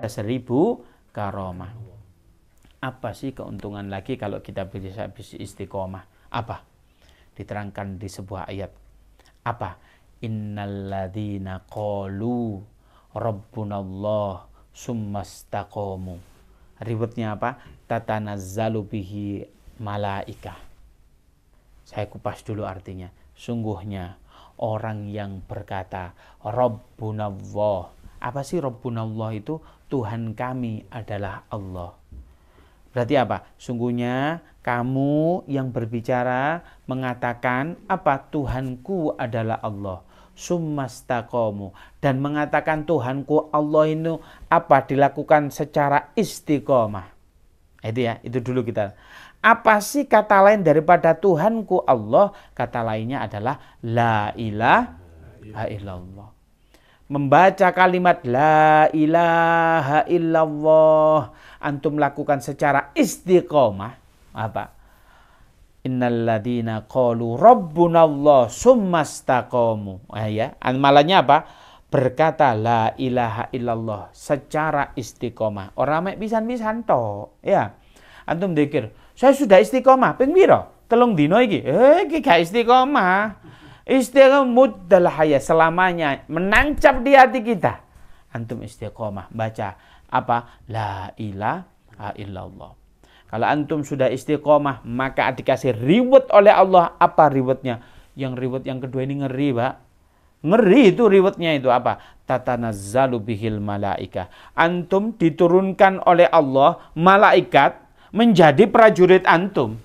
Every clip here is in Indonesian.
ada 1000 karomah. Apa sih keuntungan lagi kalau kita bisa istiqomah? Apa? Diterangkan di sebuah ayat. Apa? Innalladzina qalu rabbunallah summastaqamu. Riwayatnya apa? Tatanazzalu bihi malaikah. Saya kupas dulu artinya. Sungguhnya orang yang berkata rabbunallah. Apa sih rabbunallah itu? Tuhan kami adalah Allah. Berarti apa? Sungguhnya kamu yang berbicara mengatakan apa? Tuhanku adalah Allah. Summastaqamu. Dan mengatakan Tuhanku Allah itu apa? Dilakukan secara istiqomah. Itu ya, itu dulu kita. Apa sih kata lain daripada Tuhanku Allah? Kata lainnya adalah la ilaha illallah. Membaca kalimat la ilaha illallah, antum lakukan secara istiqomah. Apa? Innalladzina qalu rabbunallah summastaqamu. Ya, amalannya apa? Berkata la ilaha illallah secara istiqomah. Orang mek pisan-pisan tok, ya. Antum dzikir, saya sudah istiqomah, ping pira? 3 dino iki. Iki gak istiqomah. Istiqomah muddal hayat, selamanya menancap di hati kita. Antum istiqomah baca apa? La ilaha illallah. Kalau antum sudah istiqomah, maka dikasih reward oleh Allah. Apa rewardnya? Yang reward yang kedua ini ngeri, Pak. Ngeri itu rewardnya itu apa? Tatanazzalu bihil malaika. Antum diturunkan oleh Allah malaikat menjadi prajurit antum.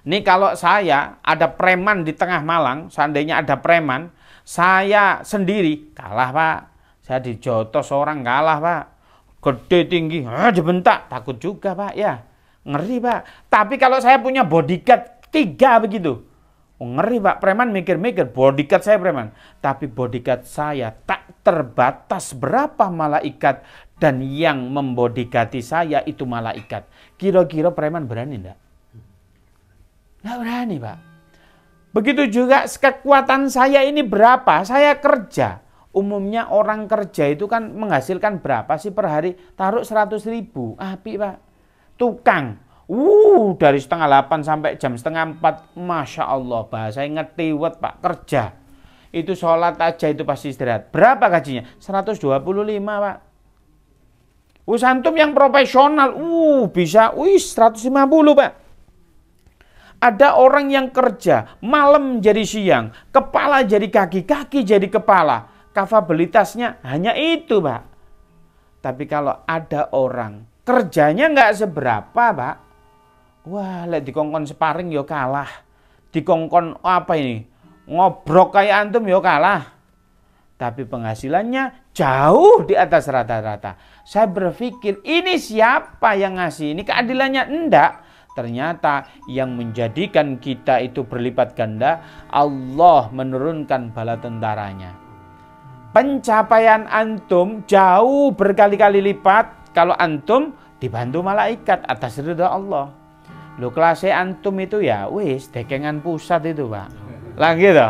Ini kalau saya ada preman di tengah Malang, seandainya ada preman, saya sendiri kalah, Pak. Saya dijotos orang, kalah, Pak. Gede tinggi, dibentak, takut juga, Pak, ya. Ngeri, Pak. Tapi kalau saya punya bodyguard 3 begitu, ngeri, Pak. Preman mikir-mikir, bodyguard saya preman. Tapi bodyguard saya tak terbatas berapa malaikat, dan yang membodyguardi saya itu malaikat. Kira-kira preman berani enggak? Nggak berani, Pak. Begitu juga kekuatan saya ini berapa? Saya kerja. Umumnya orang kerja itu kan menghasilkan berapa sih per hari? Taruh 100.000. Apik, Pak. Tukang. Dari 7:30 sampai jam 3:30. Masya Allah. Bahasanya ngetiwet, Pak. Kerja. Itu sholat aja itu pasti istirahat. Berapa gajinya? 125, Pak. Antum yang profesional. Bisa 150, Pak. Ada orang yang kerja, malam jadi siang, kepala jadi kaki, kaki jadi kepala. Kapabilitasnya hanya itu, Pak. Tapi kalau ada orang, kerjanya nggak seberapa, Pak. Wah, lihat dikongkon sparring yo kalah. Dikongkon apa ini? Ngobrok kayak antum yo kalah. Tapi penghasilannya jauh di atas rata-rata. Saya berpikir, ini siapa yang ngasih? Ini keadilannya? Enggak. Ternyata yang menjadikan kita itu berlipat ganda, Allah menurunkan bala tentaranya. Pencapaian antum jauh berkali-kali lipat kalau antum dibantu malaikat atas ridha Allah. Lo kelasnya antum itu ya wis dekengan pusat itu, Pak. Lah gitu.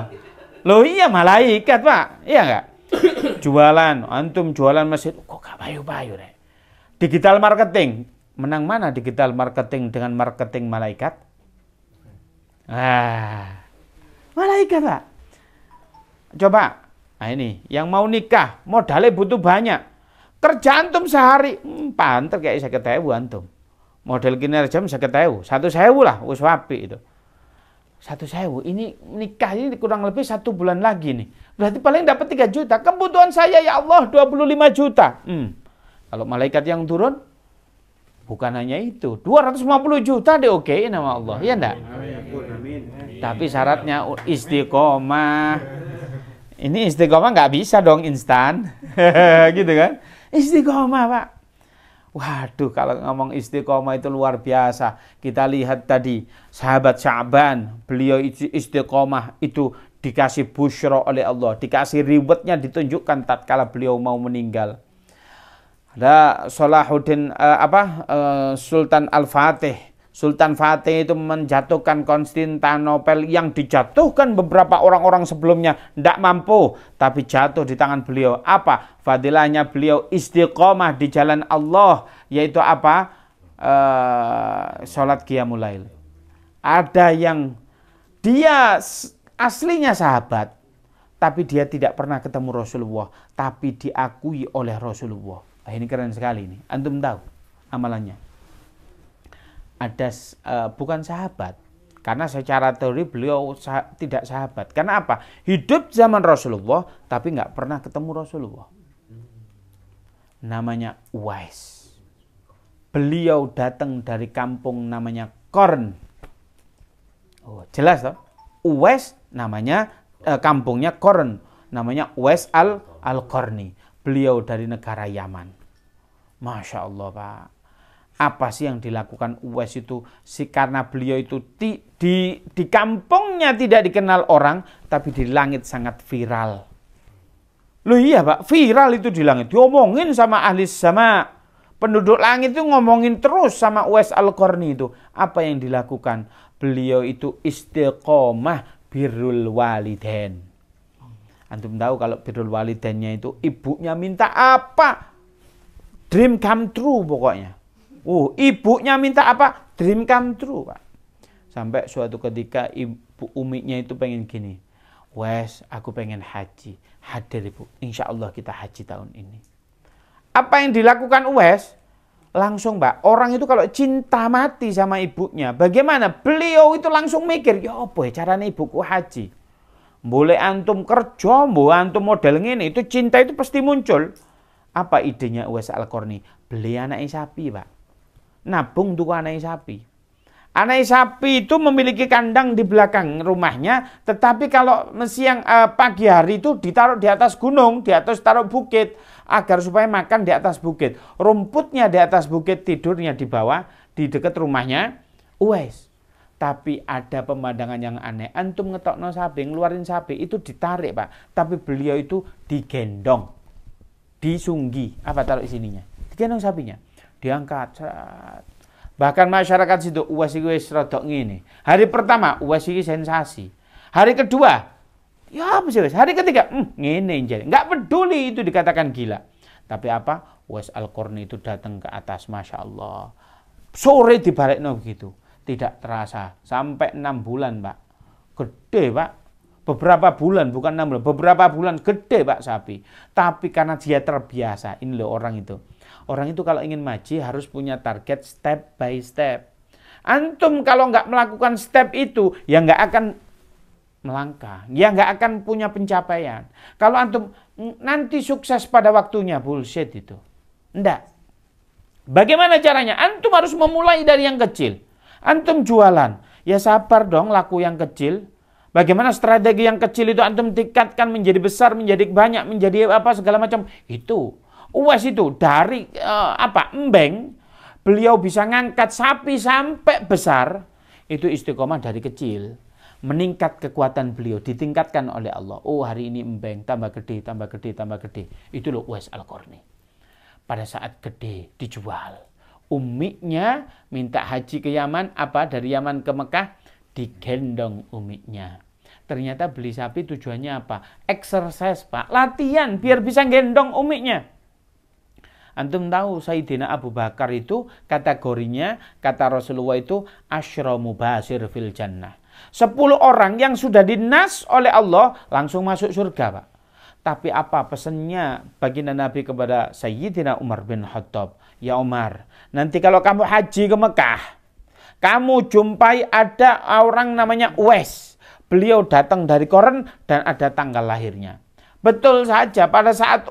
Lo iya malaikat, Pak. Iya enggak? Jualan, antum jualan masjid kok gak payu-payu deh. Digital marketing, menang mana digital marketing dengan marketing malaikat? Malaikat, Pak. Coba, nah ini, yang mau nikah, modalnya butuh banyak. Kerja antum sehari, panter kayak 50.000 antum. Model kinerja 50.000, 1.000 lah, wis wapi itu. 1.000, ini nikah ini kurang lebih 1 bulan lagi nih. Berarti paling dapat 3 juta. Kebutuhan saya ya Allah 25 juta. Kalau malaikat yang turun, bukan hanya itu, 250 juta diokein sama Allah, ya enggak? Tapi syaratnya istiqomah. Ini istiqomah nggak bisa dong instan, gitu kan? Istiqomah, Pak. Waduh, kalau ngomong istiqomah itu luar biasa. Kita lihat tadi, sahabat Sya'ban, beliau istiqomah itu dikasih busyra oleh Allah, dikasih rewardnya ditunjukkan tatkala beliau mau meninggal. Ada Salahuddin Sultan Al-Fatih, Sultan Fatih itu menjatuhkan Konstantinopel yang dijatuhkan beberapa orang-orang sebelumnya tidak mampu, tapi jatuh di tangan beliau. Apa? Fadilahnya beliau istiqomah di jalan Allah, yaitu apa? Sholat qiyamul lail. Ada yang dia aslinya sahabat, tapi dia tidak pernah ketemu Rasulullah, tapi diakui oleh Rasulullah. Ini keren sekali ini. Antum tahu amalannya? Ada bukan sahabat, karena secara teori beliau tidak sahabat. Karena apa? Hidup zaman Rasulullah tapi nggak pernah ketemu Rasulullah. Namanya Uwais. Beliau datang dari kampung namanya Qarn. Oh, jelas toh? Uwais namanya kampungnya Qarn, namanya Uwais al-Qarni. Beliau dari negara Yaman. Masya Allah, Pak. Apa sih yang dilakukan Uwais itu? Karena beliau itu di kampungnya tidak dikenal orang, tapi di langit sangat viral. Loh iya Pak, viral itu di langit. Diomongin sama ahli sama. Penduduk langit itu ngomongin terus sama Uwais al-Qarni itu. Apa yang dilakukan? Beliau itu istiqomah birrul walidain. Antum tahu kalau birrul walidainnya itu ibunya minta apa? Dream come true pokoknya. Ibunya minta apa? Dream come true, Pak. Sampai suatu ketika ibu umiknya itu pengen gini. Wes, aku pengen haji. Hadir ibu. Insya Allah kita haji tahun ini. Apa yang dilakukan Uwais? Langsung, Pak. Orang itu kalau cinta mati sama ibunya, bagaimana? Beliau itu langsung mikir, ya apa ya caranya ibuku haji? Boleh antum kerja, boleh antum model ini. Itu cinta itu pasti muncul. Apa idenya Uwais al-Qarni? Beli anak sapi, Pak. Nabung tuh anak sapi. Anak sapi itu memiliki kandang di belakang rumahnya, tetapi kalau siang pagi hari itu ditaruh di atas gunung, di atas taruh bukit, agar supaya makan di atas bukit. Rumputnya di atas bukit, tidurnya di bawah, di dekat rumahnya Uwais. Tapi ada pemandangan yang aneh. Antum ngetokno sapi, ngeluarin sapi, itu ditarik, Pak. Tapi beliau itu digendong, disunggi. Apa taruh sininya? Digendong sapinya. Diangkat. Bahkan masyarakat situ Uwais iki wis rodok ngene. Hari pertama Uwais iki sensasi. Hari kedua, ya apa sih Uwais? Hari ketiga, ngene jadi. Enggak peduli itu dikatakan gila. Tapi apa? Uwais al-Qarni itu datang ke atas, Masya Allah. Sore dibalikno begitu. Tidak terasa. Sampai 6 bulan, Pak. Gede, Pak. Beberapa bulan, bukan 6 bulan. Beberapa bulan gede, Pak, sapi. Tapi karena dia terbiasa. Ini loh orang itu. Orang itu kalau ingin maju harus punya target step by step. Antum kalau nggak melakukan step itu, ya nggak akan melangkah. Ya nggak akan punya pencapaian. Kalau antum nanti sukses pada waktunya, bullshit itu. Enggak. Bagaimana caranya? Antum harus memulai dari yang kecil. Antum jualan. Ya sabar dong laku yang kecil. Bagaimana strategi yang kecil itu antum tingkatkan menjadi besar, menjadi banyak, menjadi apa segala macam. Itu. Uwais itu dari embeng, beliau bisa ngangkat sapi sampai besar, itu istiqomah dari kecil. Meningkat kekuatan beliau, ditingkatkan oleh Allah. Oh hari ini embeng, tambah gede, tambah gede, tambah gede. Itu loh Uwais al-Qarni. Pada saat gede, dijual. Umiknya minta haji ke Yaman, dari Yaman ke Mekah, digendong umiknya. Ternyata beli sapi tujuannya apa? Exercise, Pak. Latihan, biar bisa gendong umiknya. Antum tahu Sayyidina Abu Bakar itu kategorinya, kata Rasulullah itu asyra mubasir fil jannah. 10 orang yang sudah dinas oleh Allah langsung masuk surga, Pak. Tapi apa pesannya baginda Nabi kepada Sayyidina Umar bin Khattab? Ya Umar, nanti kalau kamu haji ke Mekah, kamu jumpai ada orang namanya Uwais. Beliau datang dari Qarn dan ada tanggal lahirnya. Betul saja pada saat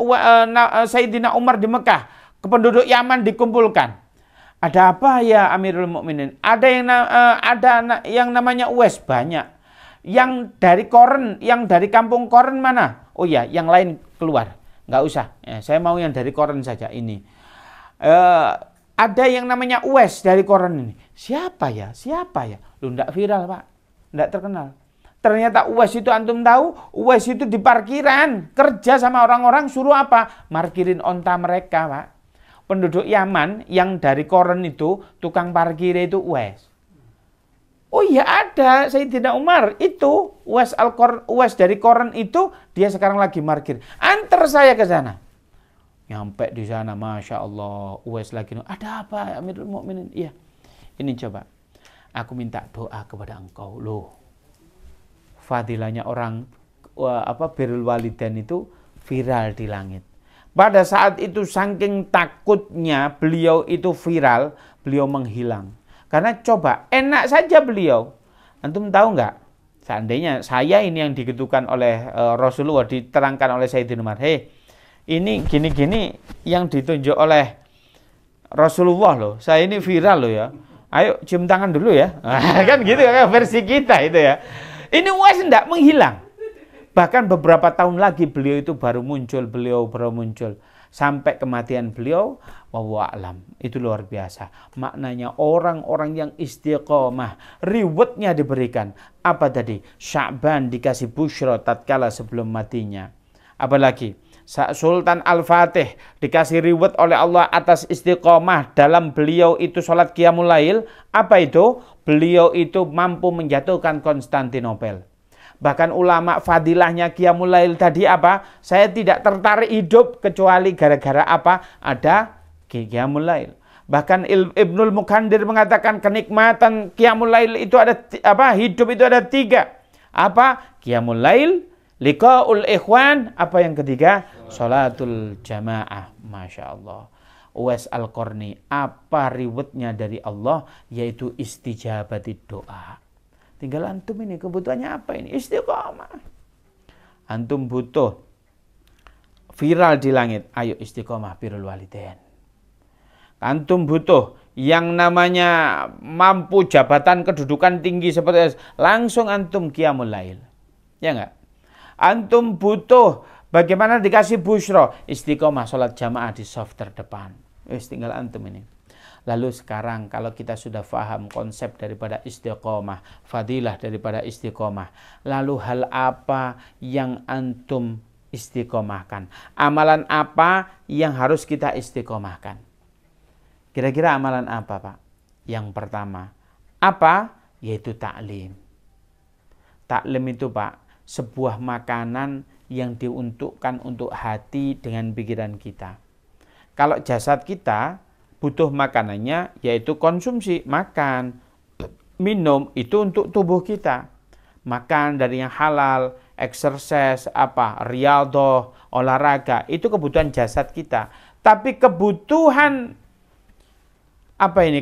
Sayyidina Umar di Mekah, penduduk Yaman dikumpulkan. Ada apa ya Amirul Mukminin? Ada yang namanya Uwais banyak. Yang dari Qarn, yang dari kampung Qarn mana? Oh ya, yang lain keluar. Nggak usah. Ya, saya mau yang dari Qarn saja ini. Ada yang namanya Uwais dari Qarn ini. Siapa ya? Siapa ya? Lu nggak viral, Pak. Nggak terkenal. Ternyata Uwais itu antum tahu, Uwais itu di parkiran, kerja sama orang-orang suruh apa? Markirin onta mereka, Pak. Penduduk Yaman yang dari Qarn itu, tukang parkir itu Uwais. Oh iya ada, Sayyidina Umar itu Uwais dari Koran itu dia sekarang lagi parkir. Antar saya ke sana. Nyampe di sana, Masya Allah, Uwais lagi, ada apa Amirul Mukminin? Iya, ini coba, aku minta doa kepada engkau. Loh, fadilahnya orang birrul walidain itu viral di langit. Pada saat itu saking takutnya beliau itu viral, beliau menghilang. Karena coba, enak saja beliau. Antum tahu nggak? Seandainya saya ini yang digitukan oleh Rasulullah, diterangkan oleh Sayyidina Umar. Hei, ini gini-gini yang ditunjuk oleh Rasulullah loh. Saya ini viral loh ya. Ayo cium tangan dulu ya. Kan gitu kan versi kita itu ya. Ini Uwais enggak menghilang. Bahkan beberapa tahun lagi beliau itu baru muncul. Sampai kematian beliau, wallahu a'lam. Itu luar biasa. Maknanya orang-orang yang istiqomah, rewardnya diberikan. Apa tadi? Sya'ban dikasih busyra tatkala sebelum matinya. Apalagi Sultan Al-Fatih dikasih reward oleh Allah atas istiqomah dalam beliau itu sholat qiyamul lail. Apa itu? Beliau itu mampu menjatuhkan Konstantinopel. Bahkan ulama fadilahnya qiyamul lail tadi apa? Saya tidak tertarik hidup kecuali gara-gara apa? Ada qiyamul lail. Bahkan Ibnul Mukandir mengatakan kenikmatan qiyamul lail itu ada apa? Hidup itu ada 3. Apa? Qiyamul lail, liqaul ikhwan, apa yang ketiga? Salatul jamaah. Masya Allah. Uwais Al-Qarni, apa rewardnya dari Allah? Yaitu istijabati doa. Tinggal antum ini kebutuhannya apa ini? Istiqomah. Antum butuh viral di langit. Ayo istiqomah birrul walidain. Antum butuh yang namanya mampu jabatan kedudukan tinggi seperti itu. Langsung antum qiyamul lail. Ya enggak? Antum butuh bagaimana dikasih busyra. Istiqomah sholat jamaah di shaf terdepan. Tinggal antum ini. Lalu sekarang kalau kita sudah paham konsep daripada istiqomah, fadilah daripada istiqomah, lalu hal apa yang antum istiqomahkan? Amalan apa yang harus kita istiqomahkan? Kira-kira amalan apa, Pak? Yang pertama, apa? Yaitu taklim. Taklim itu, Pak, sebuah makanan yang diuntukkan untuk hati dengan pikiran kita. Kalau jasad kita butuh makanannya yaitu konsumsi, makan, minum itu untuk tubuh kita. Makan dari yang halal, exercise, riyadhah, olahraga, itu kebutuhan jasad kita. Tapi kebutuhan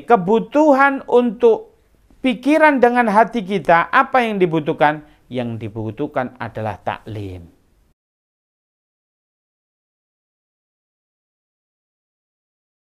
kebutuhan untuk pikiran dengan hati kita, apa yang dibutuhkan? Yang dibutuhkan adalah taklim.